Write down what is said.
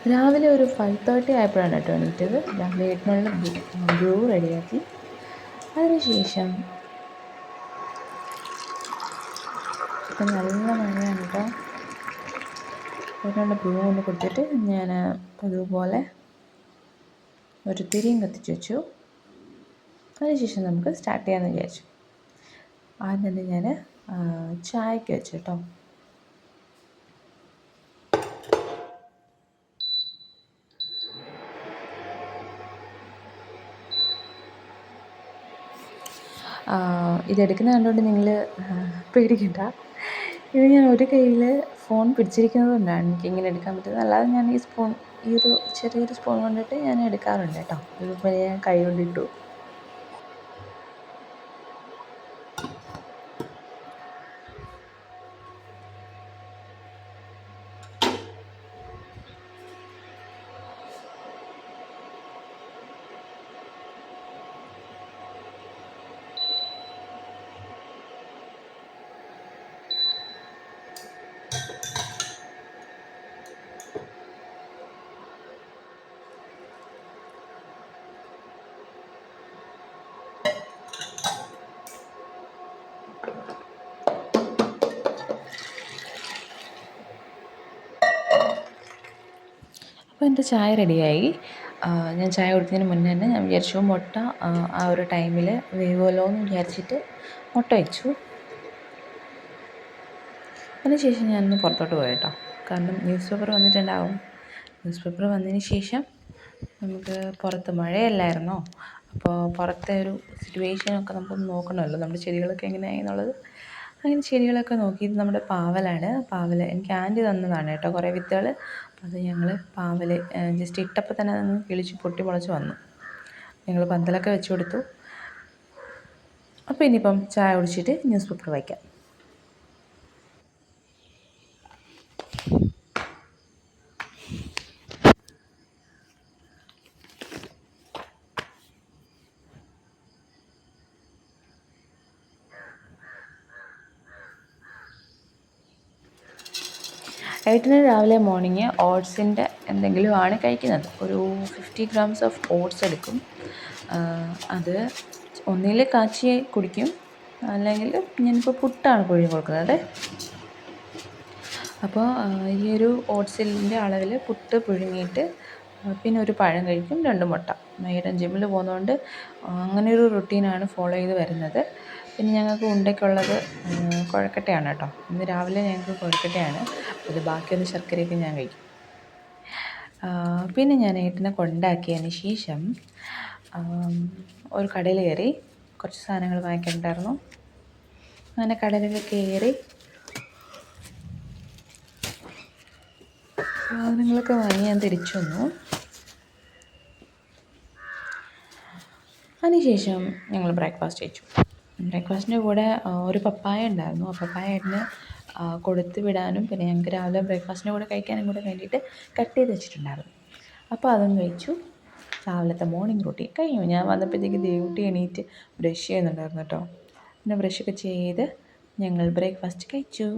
രാവിലെ ഒരു 5:30 ആയപ്പോഴാണ് കേട്ടോ എണീറ്റത്. രാവിലെ 8 ബ്രൂ റെഡിയാക്കി. അതിനുശേഷം ഇപ്പം നല്ല മഴയാണ് കേട്ടോ. 8 ബ്രൂ ഒന്ന് കൊടുത്തിട്ട് ഞാൻ അതുപോലെ ഒരു തിരിയും കത്തിച്ച് വെച്ചു. അതിനുശേഷം നമുക്ക് സ്റ്റാർട്ട് ചെയ്യാമെന്ന് വിചാരിച്ചു. ആദ്യം തന്നെ ഞാൻ ചായക്ക് വെച്ചു കേട്ടോ. ഇതെടുക്കുന്ന കണ്ടുകൊണ്ട് നിങ്ങൾ പേടിക്കണ്ട. ഇത് ഞാൻ ഒരു കയ്യിൽ ഫോൺ പിടിച്ചിരിക്കുന്നത് കൊണ്ടാണ് എനിക്കിങ്ങനെ എടുക്കാൻ പറ്റുന്നത്. അല്ലാതെ ഞാൻ ഈ ഒരു ചെറിയൊരു സ്പൂൺ കൊണ്ടിട്ട് ഞാൻ എടുക്കാറുണ്ട് കേട്ടോ. ഇതിപ്പോൾ ഞാൻ കൈ കൊണ്ടിട്ടു. അപ്പോൾ എൻ്റെ ചായ റെഡിയായി. ഞാൻ ചായ കുടിക്കുന്നതിന് മുന്നേ തന്നെ ഞാൻ വിചാരിച്ചു മുട്ട ആ ഒരു ടൈമിൽ വേവുമല്ലോ എന്ന് വിചാരിച്ചിട്ട് മുട്ട വെച്ചു. അതിനുശേഷം ഞാനൊന്ന് പുറത്തോട്ട് പോയി കേട്ടോ. കാരണം ന്യൂസ് പേപ്പർ വന്നിട്ടുണ്ടാവും. ന്യൂസ് പേപ്പർ വന്നതിന് ശേഷം നമുക്ക് പുറത്ത് മഴയല്ലായിരുന്നോ, അപ്പോൾ പുറത്തെ ഒരു സിറ്റുവേഷനൊക്കെ നമുക്കൊന്ന് നോക്കണമല്ലോ, നമ്മുടെ ചെടികളൊക്കെ എങ്ങനെയായി എന്നുള്ളത്. അങ്ങനെ ചെടികളൊക്കെ നോക്കി. ഇത് നമ്മുടെ പാവലാണ്. പാവൽ എനിക്ക് ആൻറ്റി തന്നതാണ് കേട്ടോ കുറേ വിത്തുകൾ. അപ്പോൾ അത് ഞങ്ങൾ പാവൽ ജസ്റ്റ് ഇട്ടപ്പോൾ തന്നെ അതങ്ങ് കിളിച്ച് പൊട്ടി മുളച്ച് വന്നു. ഞങ്ങൾ പന്തലൊക്കെ വെച്ച് കൊടുത്തു. അപ്പോൾ ഇനിയിപ്പം ചായ കുടിച്ചിട്ട് ന്യൂസ് പേപ്പർ വായിക്കാം. ഏട്ടന് രാവിലെ മോർണിംഗ് ഓട്സിൻ്റെ എന്തെങ്കിലും ആണ് കഴിക്കുന്നത്. ഒരു 50 grams ഓഫ് ഓട്സ് എടുക്കും. അത് ഒന്നിൽ കാച്ചി കുടിക്കും, അല്ലെങ്കിൽ ഞാനിപ്പോൾ പുട്ടാണ് പുഴുങ്ങി കൊടുക്കുന്നത്. അപ്പോൾ ഈ ഒരു ഓട്സിൻ്റെ അളവിൽ പുട്ട് പുഴുങ്ങിയിട്ട് പിന്നെ ഒരു പഴം കഴിക്കും, 2 മുട്ട. ഏട്ടൻ ജിമ്മിൽ പോകുന്നതുകൊണ്ട് അങ്ങനെ ഒരു റുട്ടീനാണ് ഫോളോ ചെയ്ത് വരുന്നത്. പിന്നെ ഞങ്ങൾക്ക് ഉണ്ടയ്ക്കുള്ളത് കുഴക്കട്ടയാണ് കേട്ടോ. ഇന്ന് രാവിലെ ഞങ്ങൾക്ക് കുഴക്കട്ടയാണ്. അത് ബാക്കിയൊന്ന് ശർക്കരയൊക്കെ ഞാൻ കഴിക്കും. പിന്നെ ഞാൻ ഏട്ടനെ കൊണ്ടാക്കിയതിന് ശേഷം ഒരു കടയിൽ കയറി. കുറച്ച് സാധനങ്ങൾ വാങ്ങിക്കണ്ടായിരുന്നു. അങ്ങനെ കടയിലൊക്കെ കയറി സാധനങ്ങളൊക്കെ വാങ്ങി ഞാൻ തിരിച്ചു വന്നു. അതിനുശേഷം ഞങ്ങൾ ബ്രേക്ക്ഫാസ്റ്റ് കഴിച്ചു. ബ്രേക്ക്ഫാസ്റ്റിൻ്റെ കൂടെ ഒരു പപ്പായ ഉണ്ടായിരുന്നു. ആ പപ്പായ ഏട്ടന് കൊടുത്ത് വിടാനും പിന്നെ ഞങ്ങൾക്ക് രാവിലെ ബ്രേക്ക്ഫാസ്റ്റിൻ്റെ കൂടെ കഴിക്കാനും കൂടെ വേണ്ടിയിട്ട് കട്ട് ചെയ്ത് വെച്ചിട്ടുണ്ടായിരുന്നു. അപ്പോൾ അതും കഴിച്ചു. രാവിലത്തെ മോർണിംഗ് റൂട്ടീൻ കഴിഞ്ഞു. ഞാൻ വന്നപ്പോഴത്തേക്ക് ദേവുട്ടി എണീറ്റ് ബ്രഷ് ചെയ്യുന്നുണ്ടായിരുന്നു കേട്ടോ. പിന്നെ ബ്രഷൊക്കെ ചെയ്ത് ഞങ്ങൾ ബ്രേക്ക്ഫാസ്റ്റ് കഴിച്ചു.